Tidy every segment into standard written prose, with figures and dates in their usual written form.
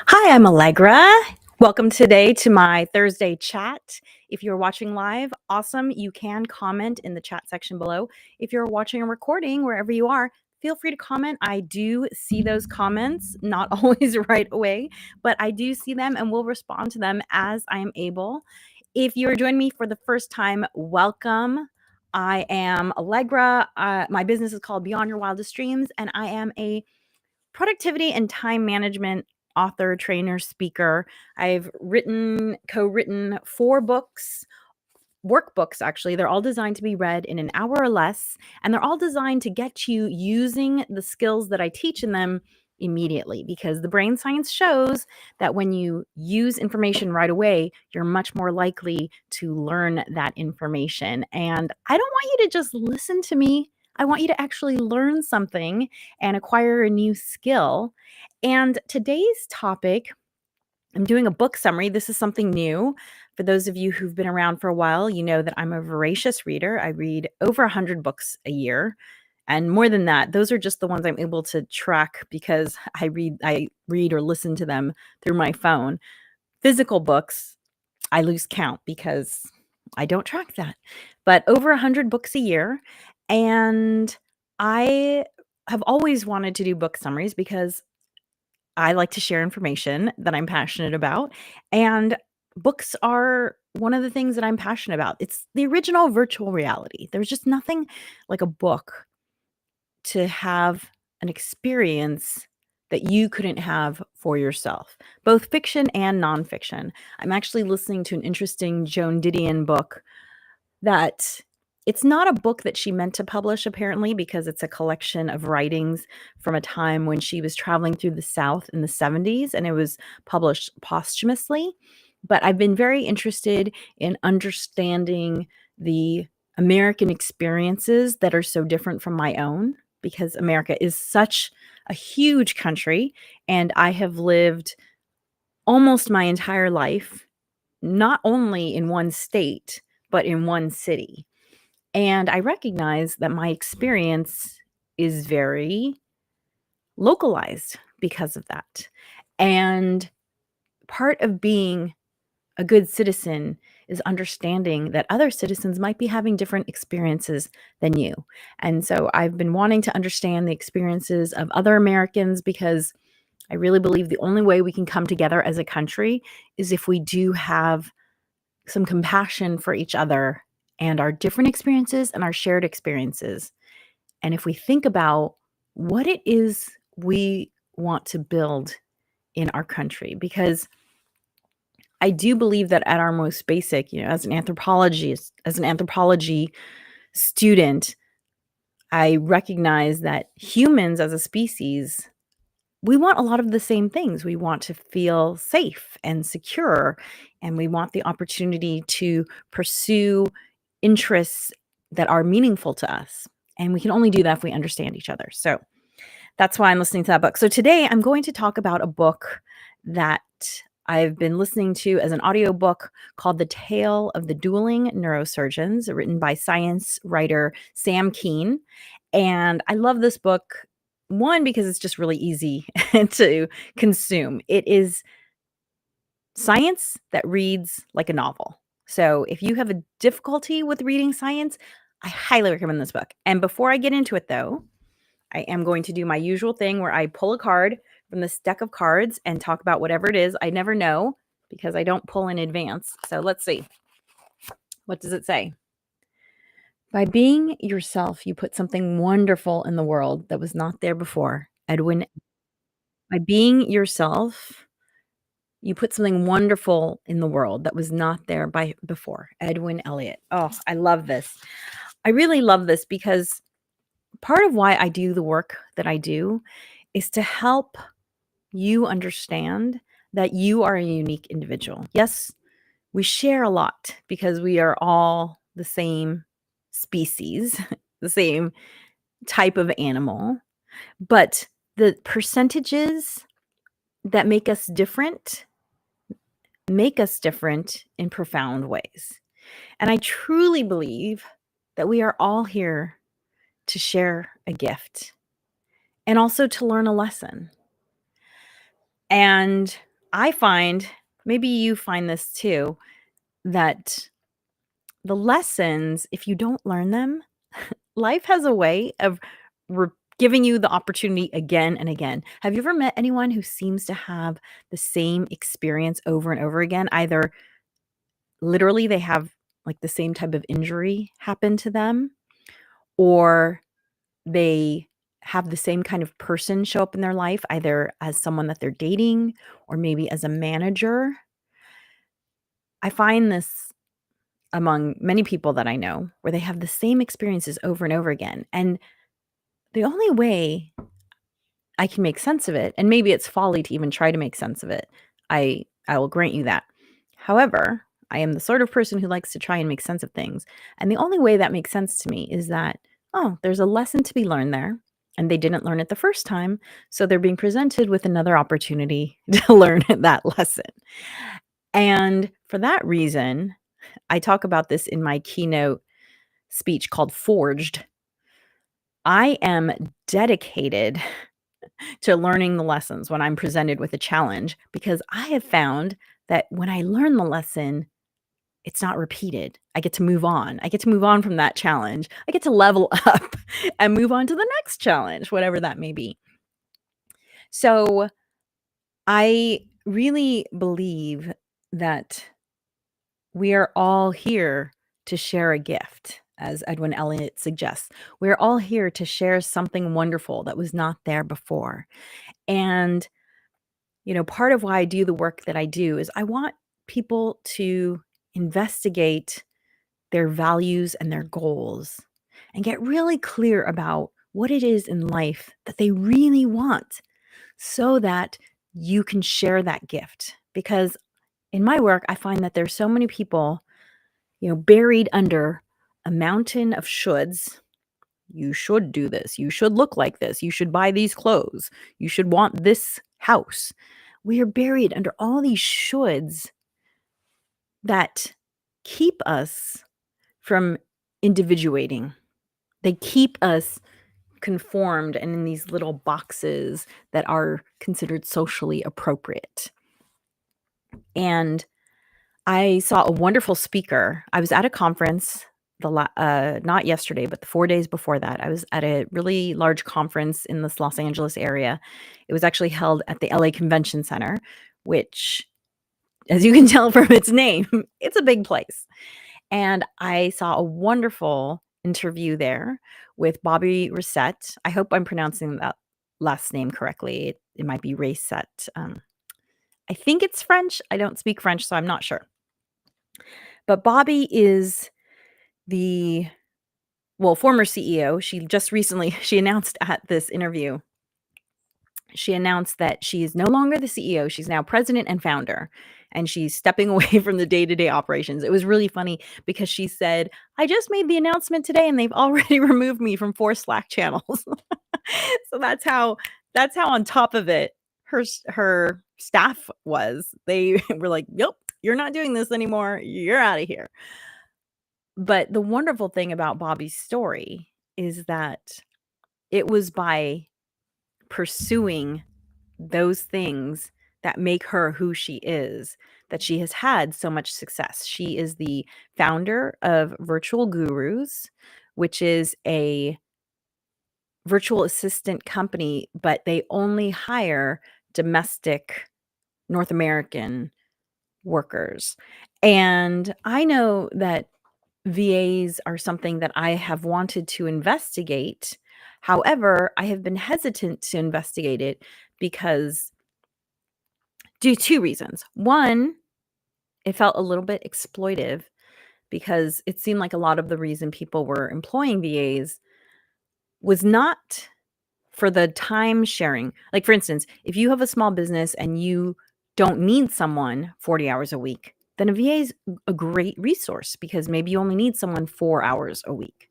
Hi, I'm Allegra. Welcome today to my Thursday chat. If you're watching live, awesome. You can comment in the chat section below. If you're watching a recording, wherever you are, feel free to comment. I do see those comments, not always right away, but I do see them and will respond to them as I am able. If you're joining me for the first time, welcome. I am Allegra. My business is called Beyond Your Wildest Dreams, and I am a productivity and time management author, trainer, speaker. I've co-written 4 books, workbooks actually. They're all designed to be read in an hour or less, and they're all designed to get you using the skills that I teach in them immediately, because the brain science shows that when you use information right away, you're much more likely to learn that information. And I don't want you to just listen to me. I want you to actually learn something and acquire a new skill. And today's topic, I'm doing a book summary. This is something new. For those of you who've been around for a while, you know that I'm a voracious reader. I read over 100 books a year. And more than that, those are just the ones I'm able to track because I read or listen to them through my phone. Physical books, I lose count because I don't track that. But over 100 books a year. And I have always wanted to do book summaries because I like to share information that I'm passionate about, and books are one of the things that I'm passionate about. It's the original virtual reality. There's just nothing like a book to have an experience that you couldn't have for yourself, both fiction and nonfiction. I'm actually listening to an interesting Joan Didion book that it's not a book that she meant to publish apparently, because it's a collection of writings from a time when she was traveling through the South in the 70s, and it was published posthumously. But I've been very interested in understanding the American experiences that are so different from my own, because America is such a huge country, and I have lived almost my entire life not only in one state, but in one city. And I recognize that my experience is very localized because of that. And part of being a good citizen is understanding that other citizens might be having different experiences than you. And so I've been wanting to understand the experiences of other Americans, because I really believe the only way we can come together as a country is if we do have some compassion for each other and our different experiences and our shared experiences. And if we think about what it is we want to build in our country, because I do believe that at our most basic, as an anthropologist, as an anthropology student, I recognize that humans as a species, we want a lot of the same things. We want to feel safe and secure, and we want the opportunity to pursue interests that are meaningful to us. And we can only do that if we understand each other. So that's why I'm listening to that book. So today I'm going to talk about a book that I've been listening to as an audiobook called The Tale of the Dueling Neurosurgeons, written by science writer Sam Keen. And I love this book, one, because it's just really easy to consume. It is science that reads like a novel. So if you have a difficulty with reading science, I highly recommend this book. And before I get into it, though, I am going to do my usual thing where I pull a card from this deck of cards and talk about whatever it is. I never know because I don't pull in advance. So let's see. What does it say? By being yourself, you put something wonderful in the world that was not there before. Edwin. By being yourself, you put something wonderful in the world that was not there before. Edwin Elliot. Oh, I love this. I really love this because part of why I do the work that I do is to help you understand that you are a unique individual. Yes, we share a lot because we are all the same species, the same type of animal, but the percentages that make us different in profound ways. And I truly believe that we are all here to share a gift and also to learn a lesson. And I find, maybe you find this too, that the lessons, if you don't learn them, life has a way of giving you the opportunity again and again. Have you ever met anyone who seems to have the same experience over and over again? Either literally they have like the same type of injury happen to them, or they have the same kind of person show up in their life, either as someone that they're dating or maybe as a manager. I find this among many people that I know where they have the same experiences over and over again. And the only way I can make sense of it, and maybe it's folly to even try to make sense of it, I will grant you that. However, I am the sort of person who likes to try and make sense of things. And the only way that makes sense to me is that, oh, there's a lesson to be learned there. And they didn't learn it the first time. So they're being presented with another opportunity to learn that lesson. And for that reason, I talk about this in my keynote speech called Forged. I am dedicated to learning the lessons when I'm presented with a challenge, because I have found that when I learn the lesson, it's not repeated. I get to move on. I get to move on from that challenge. I get to level up and move on to the next challenge, whatever that may be. So I really believe that we are all here to share a gift, as Edwin Elliott suggests. We're all here to share something wonderful that was not there before. And, part of why I do the work that I do is I want people to investigate their values and their goals and get really clear about what it is in life that they really want, so that you can share that gift. Because in my work, I find that there's so many people, buried under a mountain of shoulds. You should do this. You should look like this. You should buy these clothes. You should want this house. We are buried under all these shoulds that keep us from individuating. They keep us conformed and in these little boxes that are considered socially appropriate. And I saw a wonderful speaker. I was at a conference not yesterday, but the 4 days before that. I was at a really large conference in this Los Angeles area. It was actually held at the LA Convention Center, which, as you can tell from its name, it's a big place. And I saw a wonderful interview there with Bobby Reset. I hope I'm pronouncing that last name correctly. It might be Reset. I think it's French. I don't speak French, so I'm not sure. But Bobby is the former CEO. She just recently she announced at this interview, she announced that she is no longer the CEO. She's now president and founder, and she's stepping away from the day-to-day operations. It was really funny because she said, "I just made the announcement today and they've already removed me from 4 Slack channels." So that's how on top of it her staff was. They were like, "Yep, you're not doing this anymore. You're out of here." But the wonderful thing about Bobby's story is that it was by pursuing those things that make her who she is that she has had so much success. She is the founder of Virtual Gurus, which is a virtual assistant company, but they only hire domestic North American workers. And I know that VAs are something that I have wanted to investigate. However, I have been hesitant to investigate it because due to 2 reasons. One, it felt a little bit exploitive because it seemed like a lot of the reason people were employing VAs was not for the time sharing. Like, for instance, if you have a small business and you don't need someone 40 hours a week, then a VA is a great resource because maybe you only need someone 4 hours a week.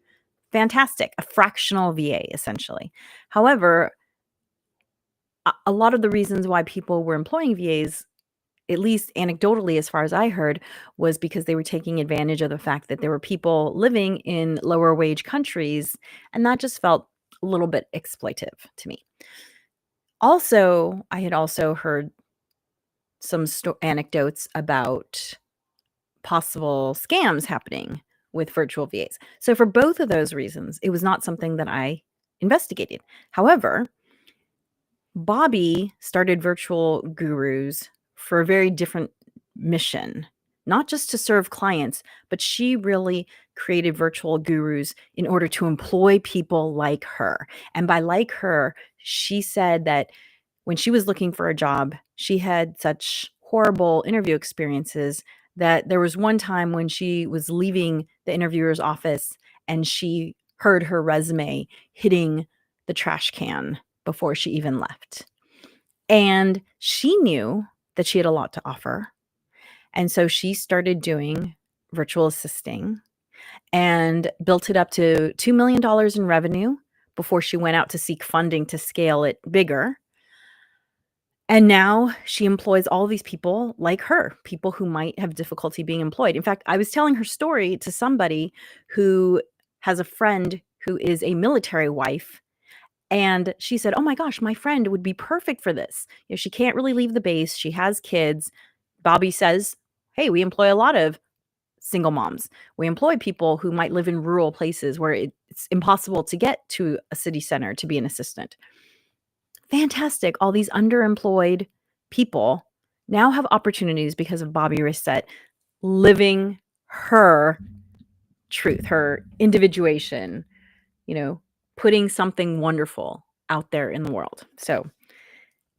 Fantastic, a fractional VA essentially. However, a lot of the reasons why people were employing VAs, at least anecdotally as far as I heard, was because they were taking advantage of the fact that there were people living in lower wage countries, and that just felt a little bit exploitive to me. Also, I had also heard some anecdotes about possible scams happening with virtual VAs. So for both of those reasons, it was not something that I investigated. However, Bobby started Virtual Gurus for a very different mission, not just to serve clients, but she really created Virtual Gurus in order to employ people like her. And by like her, she said that when she was looking for a job, she had such horrible interview experiences that there was one time when she was leaving the interviewer's office and she heard her resume hitting the trash can before she even left. And she knew that she had a lot to offer. And so she started doing virtual assisting and built it up to $2 million in revenue before she went out to seek funding to scale it bigger. And now she employs all these people like her, people who might have difficulty being employed. In fact, I was telling her story to somebody who has a friend who is a military wife. And she said, "Oh my gosh, my friend would be perfect for this. You know, she can't really leave the base. She has kids." Bobby says, "Hey, we employ a lot of single moms. We employ people who might live in rural places where it's impossible to get to a city center to be an assistant." Fantastic. All these underemployed people now have opportunities because of Bobby Rissett living her truth, her individuation, putting something wonderful out there in the world. So,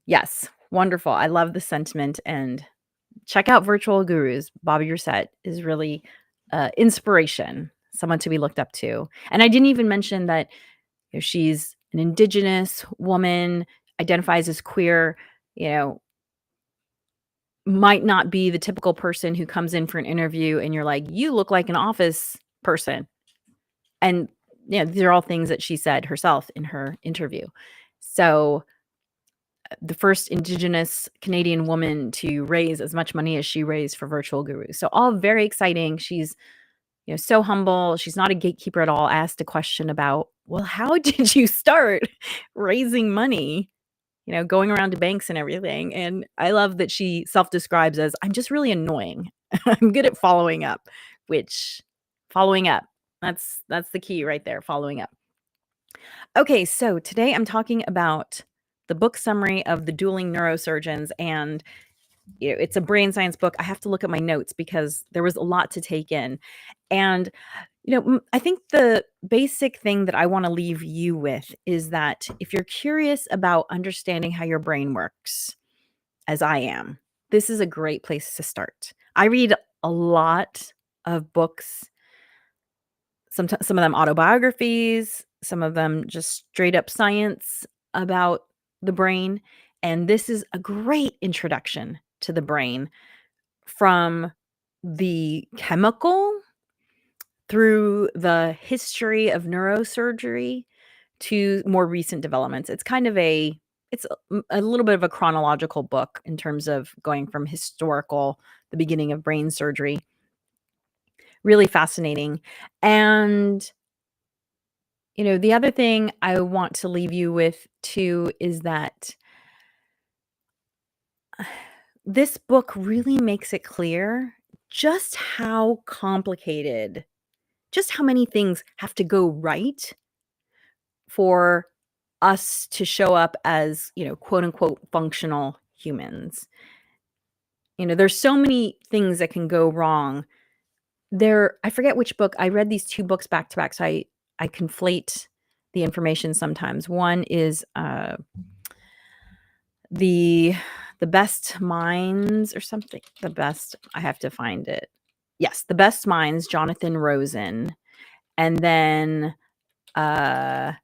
yes, wonderful. I love the sentiment, and check out Virtual Gurus. Bobby Rissett is really inspiration, someone to be looked up to. And I didn't even mention that she's an Indigenous woman, identifies as queer, might not be the typical person who comes in for an interview and you're like, "You look like an office person." And these are all things that she said herself in her interview. So the first Indigenous Canadian woman to raise as much money as she raised for Virtual Gurus. So all very exciting. She's so humble. She's not a gatekeeper at all. Asked a question about, well, how did you start raising money, going around to banks and everything? And I love that she self-describes as, "I'm just really annoying." I'm good at following up, that's the key right there, following up. Okay, so today I'm talking about the book summary of the Dueling Neurosurgeons, and it's a brain science book. I have to look at my notes because there was a lot to take in. And I think the basic thing that I want to leave you with is that if you're curious about understanding how your brain works, as I am, this is a great place to start. I read a lot of books, some of them autobiographies, some of them just straight up science about the brain. And this is a great introduction to the brain, from the chemical through the history of neurosurgery to more recent developments. It's kind of a little bit of a chronological book in terms of going from historical, the beginning of brain surgery. Really fascinating. And the other thing I want to leave you with too is that this book really makes it clear just how complicated, just how many things have to go right for us to show up as, quote unquote, functional humans. There's so many things that can go wrong. I forget which book. I read these two books back to back, so I conflate the information sometimes. One is the Best Minds or something. I have to find it. Yes, The Best Minds, Jonathan Rosen. And then the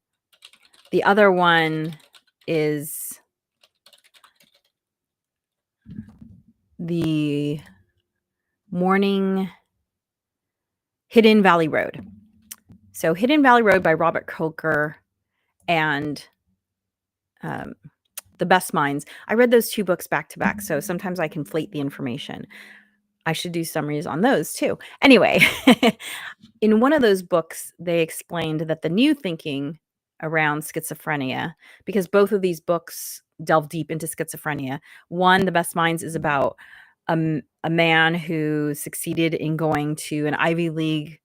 other one is the Hidden Valley Road. So Hidden Valley Road by Robert Coker and The Best Minds. I read those two books back to back, so sometimes I conflate the information. I should do summaries on those too. Anyway, in one of those books, they explained that the new thinking around schizophrenia because both of these books delve deep into schizophrenia. One, The Best Minds, is about a man who succeeded in going to an Ivy League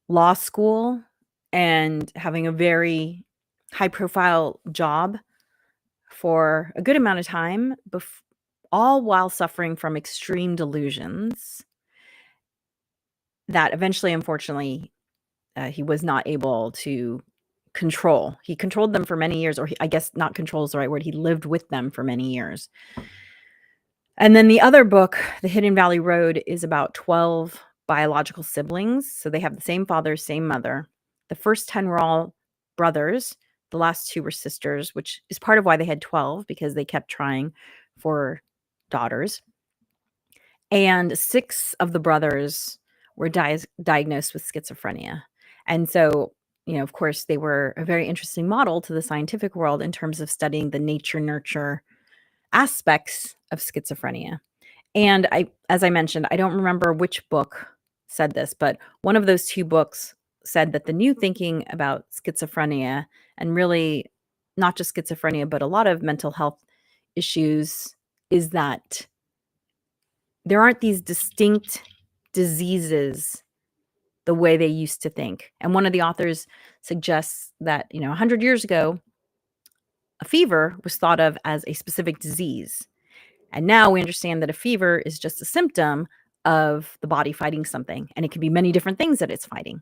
law school and having a very high profile job for a good amount of time, all while suffering from extreme delusions that eventually, unfortunately, he was not able to control. He controlled them for many years, or I guess not control is the right word. He lived with them for many years. And then the other book, The Hidden Valley Road, is about 12 biological siblings. So they have the same father, same mother. The first 10 were all brothers. The last 2 were sisters, which is part of why they had 12, because they kept trying for daughters. And 6 of the brothers were diagnosed with schizophrenia. And so, of course, they were a very interesting model to the scientific world in terms of studying the nature-nurture aspects of schizophrenia. And as I mentioned, I don't remember which book said this, but one of those 2 books said that the new thinking about schizophrenia, and really not just schizophrenia, but a lot of mental health issues, is that there aren't these distinct diseases the way they used to think. And one of the authors suggests that, 100 years ago, a fever was thought of as a specific disease. And now we understand that a fever is just a symptom of the body fighting something, and it can be many different things that it's fighting.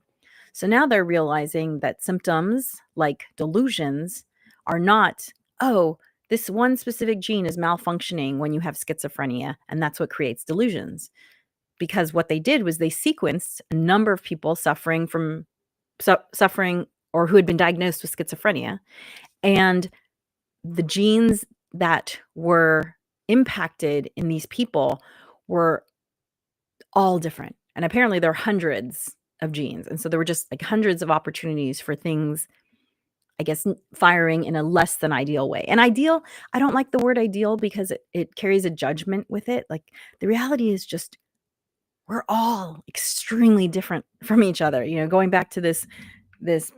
So now they're realizing that symptoms like delusions are not, oh, this one specific gene is malfunctioning when you have schizophrenia, and that's what creates delusions. Because what they did was they sequenced a number of people suffering or who had been diagnosed with schizophrenia, and the genes that were impacted in these people were all different. And apparently there are hundreds of genes. And so there were just like hundreds of opportunities for things, I guess, firing in a less than ideal way. And ideal, I don't like the word ideal because it carries a judgment with it. Like, the reality is just we're all extremely different from each other. Going back to this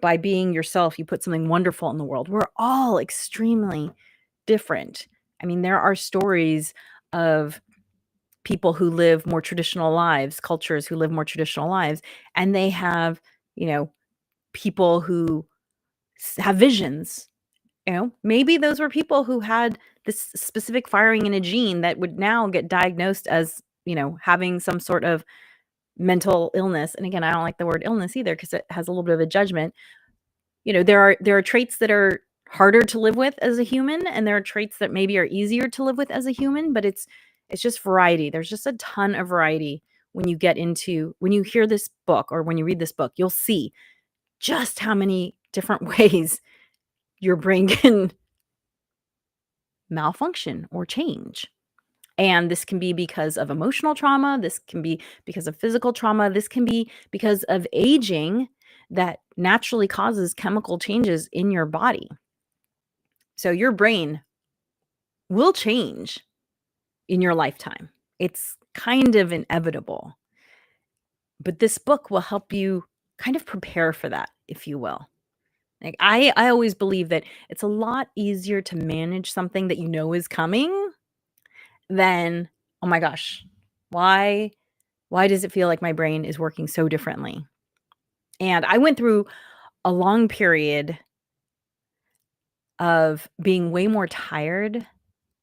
by being yourself, you put something wonderful in the world. We're all extremely different. I mean, there are stories of people who live more traditional lives, cultures who live more traditional lives, and they have, people who have visions. Maybe those were people who had this specific firing in a gene that would now get diagnosed as, having some sort of mental illness. And again, I don't like the word illness either because it has a little bit of a judgment. There are traits that are harder to live with as a human, and there are traits that maybe are easier to live with as a human, but it's just variety. There's just a ton of variety when you hear this book or when you read this book. You'll see just how many different ways your brain can malfunction or change. And this can be because of emotional trauma. This can be because of physical trauma. This can be because of aging that naturally causes chemical changes in your body. So your brain will change in your lifetime. It's kind of inevitable. But this book will help you kind of prepare for that, if you will. Like, I always believe that it's a lot easier to manage something that you know is coming than, oh my gosh, why does it feel like my brain is working so differently? And I went through a long period of being way more tired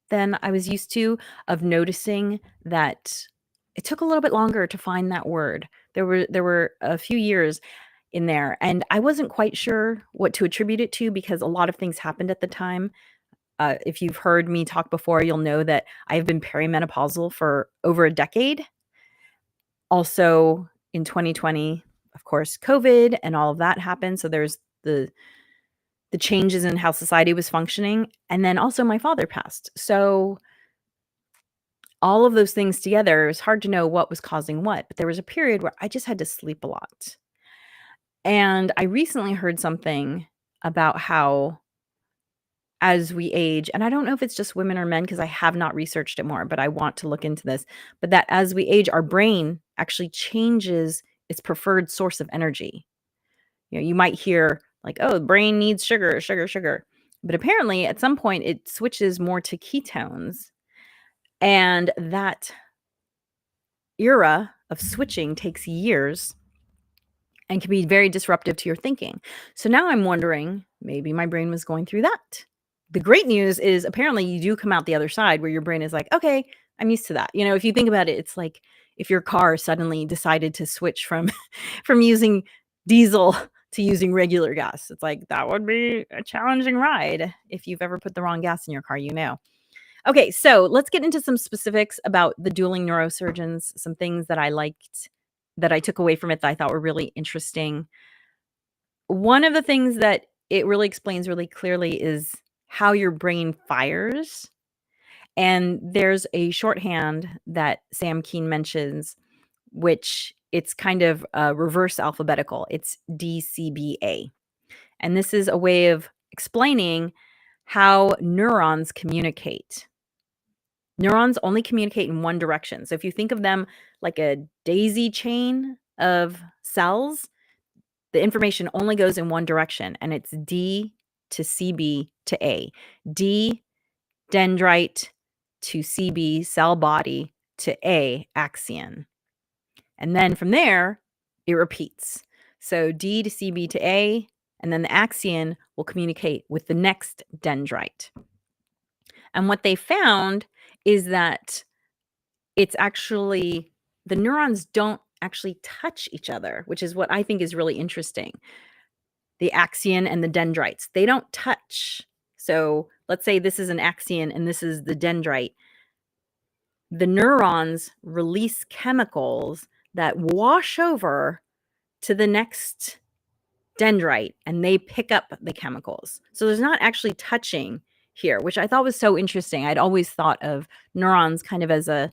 than I was used to, of noticing that it took a little bit longer to find that word. There were a few years in there, and I wasn't quite sure what to attribute it to because a lot of things happened at the time. If you've heard me talk before, you'll know that I've been perimenopausal for over a decade. Also, in 2020, of course, COVID and all of that happened. So there's the changes in how society was functioning. And then also my father passed. So all of those things together, it was hard to know what was causing what. But there was a period where I just had to sleep a lot. And I recently heard something about how as we age, and I don't know if it's just women or men because I have not researched it more, but I want to look into this, but that as we age, our brain actually changes its preferred source of energy. You might hear Like, oh, the brain needs sugar, sugar, sugar. But apparently, at some point, it switches more to ketones. And that era of switching takes years and can be very disruptive to your thinking. So now I'm wondering, maybe my brain was going through that. The great news is apparently you do come out the other side where your brain is like, okay, I'm used to that. If you think about it, it's like if your car suddenly decided to switch from from using diesel to using regular gas. It's like that would be a challenging ride. If you've ever put the wrong gas in your car, you know. Okay, so let's get into some specifics about the Dueling Neurosurgeons, some things that I liked, that I took away from it that I thought were really interesting. One of the things that it really explains really clearly is how your brain fires. And there's a shorthand that Sam Keen mentions, which it's kind of reverse alphabetical. It's DCBA. And this is a way of explaining how neurons communicate. Neurons only communicate in one direction. So if you think of them like a daisy chain of cells, the information only goes in one direction, and it's D to CB to A. D, dendrite, to CB, cell body, to A, axon. And then from there, it repeats. So D to CB to A, and then the axon will communicate with the next dendrite. And what they found is that it's actually the neurons don't actually touch each other, which is what I think is really interesting. The axon and the dendrites, they don't touch. So let's say this is an axon and this is the dendrite. The neurons release chemicals that wash over to the next dendrite and they pick up the chemicals. So there's not actually touching here, which I thought was so interesting. I'd always thought of neurons kind of as a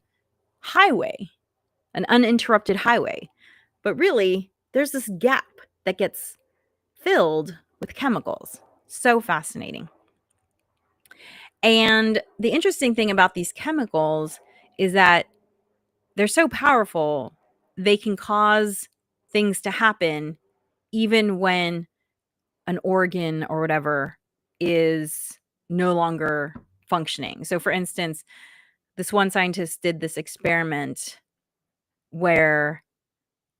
highway, an uninterrupted highway. But really, there's this gap that gets filled with chemicals. So fascinating. And the interesting thing about these chemicals is that they're so powerful, they can cause things to happen even when an organ or whatever is no longer functioning. So, for instance, this one scientist did this experiment where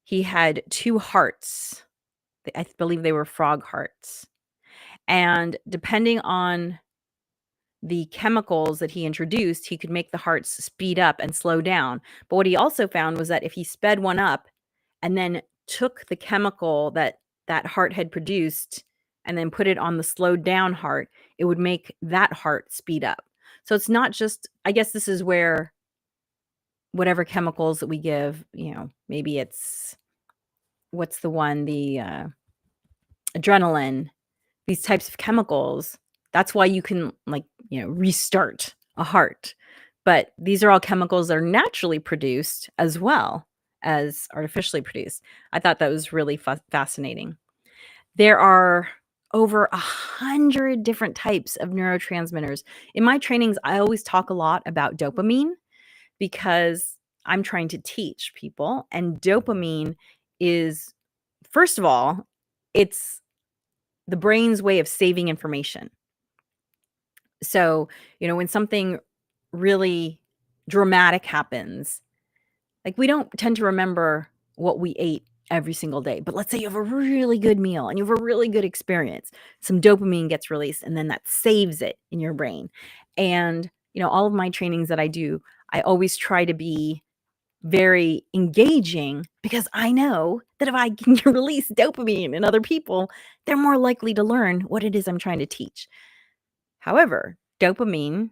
he had two hearts. I believe they were frog hearts. And depending on the chemicals that he introduced, he could make the hearts speed up and slow down. But what he also found was that if he sped one up and then took the chemical that that heart had produced and then put it on the slowed down heart, it would make that heart speed up. So it's not just, I guess this is where whatever chemicals that we give, maybe it's, what's the one, the adrenaline, these types of chemicals. That's why you can restart a heart. But these are all chemicals that are naturally produced as well as artificially produced. I thought that was really fascinating. There are over 100 different types of neurotransmitters. In my trainings, I always talk a lot about dopamine because I'm trying to teach people. And dopamine is, first of all, it's the brain's way of saving information. So, when something really dramatic happens, like we don't tend to remember what we ate every single day. But let's say you have a really good meal and you have a really good experience. Some dopamine gets released and then that saves it in your brain. And, all of my trainings that I do, I always try to be very engaging because I know that if I can release dopamine in other people, they're more likely to learn what it is I'm trying to teach. However, dopamine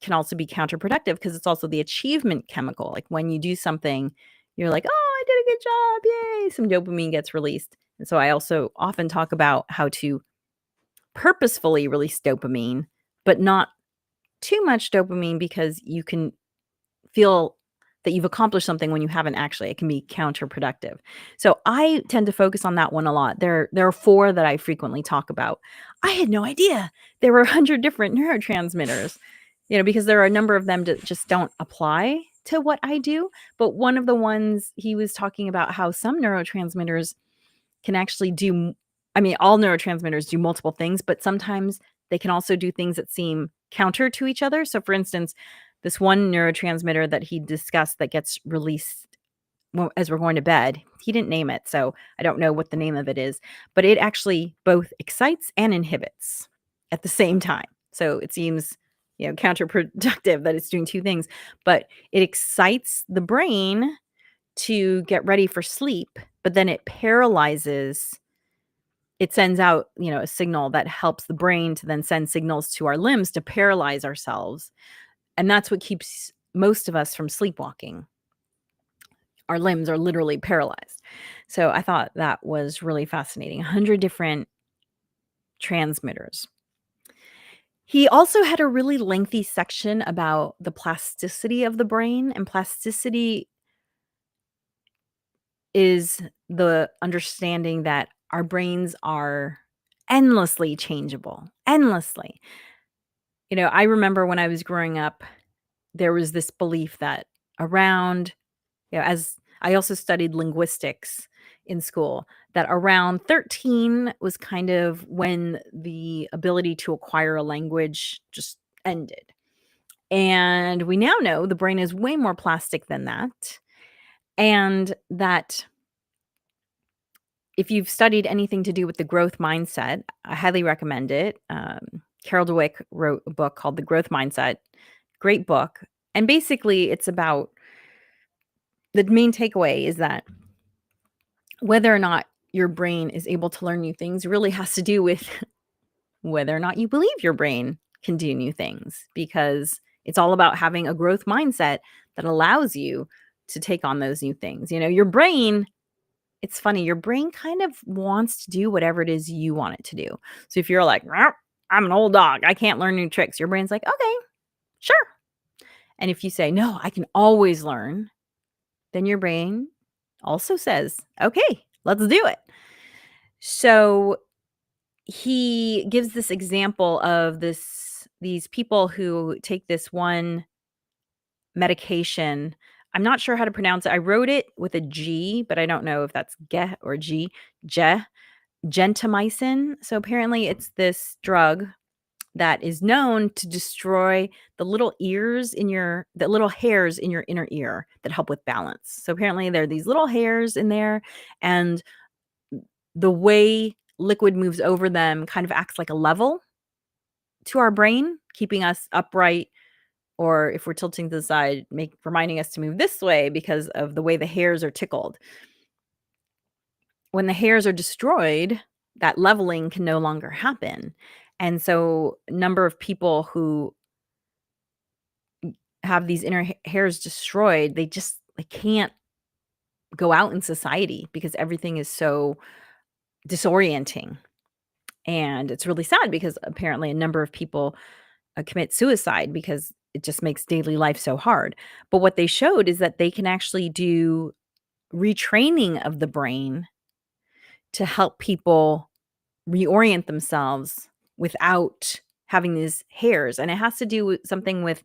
can also be counterproductive because it's also the achievement chemical. Like when you do something, you're like, oh, I did a good job. Yay. Some dopamine gets released. And so I also often talk about how to purposefully release dopamine, but not too much dopamine because you can feel that you've accomplished something when you haven't actually. It can be counterproductive. So I tend to focus on that one a lot. There are 4 that I frequently talk about. I had no idea there were 100 different neurotransmitters, because there are a number of them that just don't apply to what I do. But one of the ones he was talking about how some neurotransmitters can actually do I mean, all neurotransmitters do multiple things, but sometimes they can also do things that seem counter to each other. So, for instance, this one neurotransmitter that he discussed that gets released as we're going to bed, he didn't name it, so I don't know what the name of it is, but it actually both excites and inhibits at the same time. So it seems, counterproductive that it's doing two things, but it excites the brain to get ready for sleep, but then it paralyzes. It sends out, a signal that helps the brain to then send signals to our limbs to paralyze ourselves. And that's what keeps most of us from sleepwalking. Our limbs are literally paralyzed. So I thought that was really fascinating. 100 different transmitters. He also had a really lengthy section about the plasticity of the brain, and plasticity is the understanding that our brains are endlessly changeable, endlessly. I remember when I was growing up, there was this belief that around, as I also studied linguistics in school, that around 13 was kind of when the ability to acquire a language just ended. And we now know the brain is way more plastic than that. And that if you've studied anything to do with the growth mindset, I highly recommend it. Carol Dweck wrote a book called The Growth Mindset. Great book. And basically, it's about the main takeaway is that whether or not your brain is able to learn new things really has to do with whether or not you believe your brain can do new things, because it's all about having a growth mindset that allows you to take on those new things. Your brain, it's funny, your brain kind of wants to do whatever it is you want it to do. So if you're like, "Meow, I'm an old dog, I can't learn new tricks," your brain's like, okay, sure. And if you say, no, I can always learn, then your brain also says, okay, let's do it. So he gives this example of these people who take this one medication. I'm not sure how to pronounce it. I wrote it with a G, but I don't know if that's ge or G. Gentamicin. So apparently it's this drug that is known to destroy the little the little hairs in your inner ear that help with balance. So apparently there are these little hairs in there, and the way liquid moves over them kind of acts like a level to our brain, keeping us upright, or if we're tilting to the side, reminding us to move this way because of the way the hairs are tickled. When the hairs are destroyed, that leveling can no longer happen. And so a number of people who have these inner hairs destroyed, they can't go out in society because everything is so disorienting. And it's really sad because apparently a number of people commit suicide because it just makes daily life so hard. But what they showed is that they can actually do retraining of the brain to help people reorient themselves without having these hairs. And it has to do with something with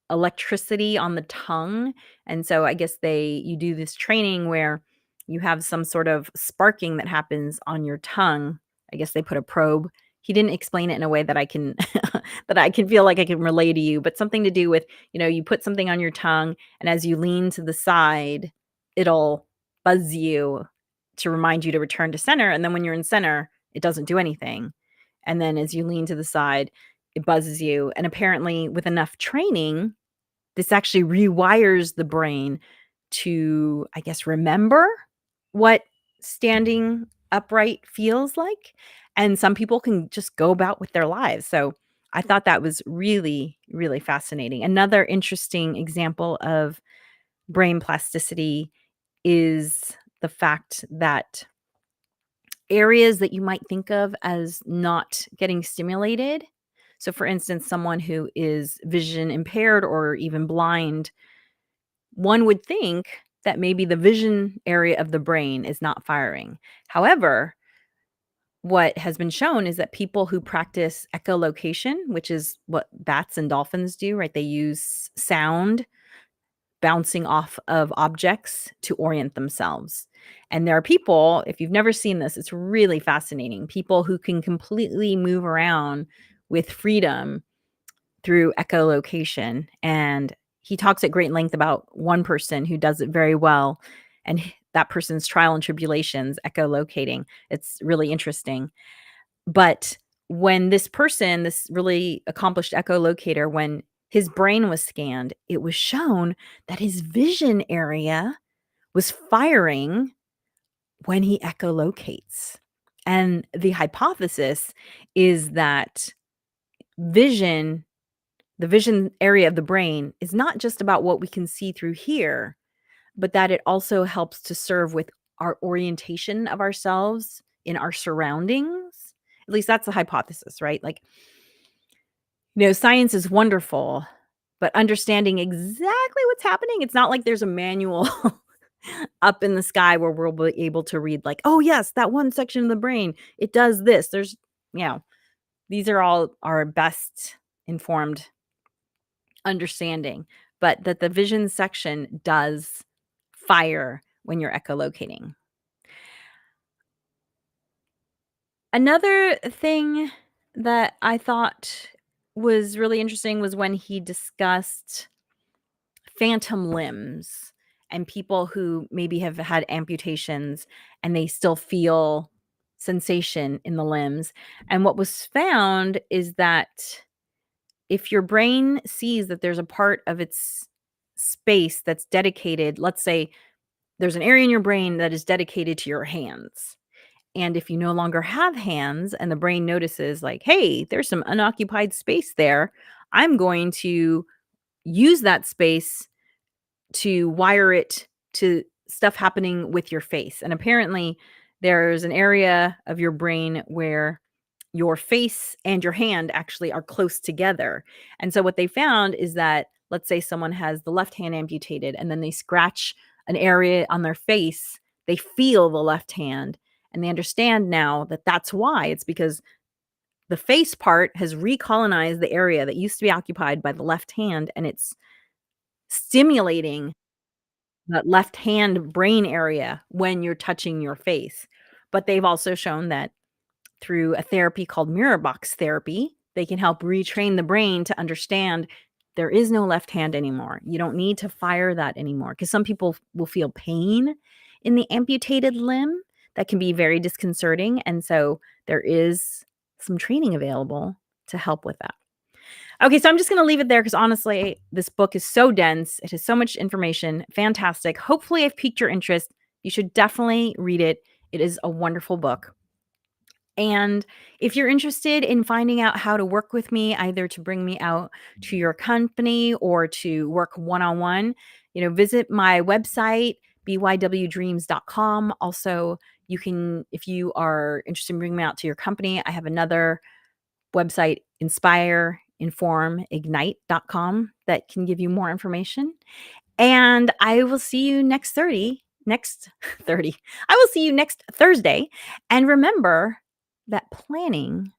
electricity on the tongue. And so I guess you do this training where you have some sort of sparking that happens on your tongue. I guess they put a probe. He didn't explain it in a way that I can that I can feel like I can relay to you, but something to do with, you put something on your tongue, and as you lean to the side, it'll buzz you to remind you to return to center. And then when you're in center, it doesn't do anything. And then as you lean to the side, it buzzes you. And apparently with enough training, this actually rewires the brain to, I guess, remember what standing upright feels like. And some people can just go about with their lives. So I thought that was really, really fascinating. Another interesting example of brain plasticity is the fact that areas that you might think of as not getting stimulated. So, for instance, someone who is vision impaired or even blind, one would think that maybe the vision area of the brain is not firing. However, what has been shown is that people who practice echolocation, which is what bats and dolphins do, right? They use sound bouncing off of objects to orient themselves. And there are people, if you've never seen this, it's really fascinating. People who can completely move around with freedom through echolocation. And he talks at great length about one person who does it very well, and that person's trial and tribulations echolocating. It's really interesting. But when this person, this really accomplished echolocator, when his brain was scanned, it was shown that his vision area was firing when he echolocates. And the hypothesis is that vision, the vision area of the brain, is not just about what we can see through here, but that it also helps to serve with our orientation of ourselves in our surroundings. At least that's the hypothesis, right? Like, science is wonderful, but understanding exactly what's happening, it's not like there's a manual up in the sky where we'll be able to read, like, oh, yes, that one section of the brain, it does this. You know, these are all our best informed understanding, but that the vision section does fire when you're echolocating. Another thing that I thought was really interesting was when he discussed phantom limbs and people who maybe have had amputations and they still feel sensation in the limbs. And what was found is that if your brain sees that there's a part of its space that's dedicated, let's say there's an area in your brain that is dedicated to your hands. And if you no longer have hands and the brain notices, like, hey, there's some unoccupied space there, I'm going to use that space to wire it to stuff happening with your face. And apparently, there's an area of your brain where your face and your hand actually are close together. And so what they found is that, let's say someone has the left hand amputated and then they scratch an area on their face, they feel the left hand and they understand now that that's why. It's because the face part has recolonized the area that used to be occupied by the left hand, and it's stimulating that left hand brain area when you're touching your face. But they've also shown that through a therapy called mirror box therapy, they can help retrain the brain to understand there is no left hand anymore. You don't need to fire that anymore, because some people will feel pain in the amputated limb that can be very disconcerting. And so there is some training available to help with that. Okay, so I'm just going to leave it there because honestly, this book is so dense. It has so much information. Fantastic. Hopefully, I've piqued your interest. You should definitely read it. It is a wonderful book. And if you're interested in finding out how to work with me, either to bring me out to your company or to work one-on-one, visit my website, bywdreams.com. Also, you can, if you are interested in bringing me out to your company, I have another website, inspireinformignite.com, that can give you more information. And I will see you next 30. I will see you next Thursday. And remember that planning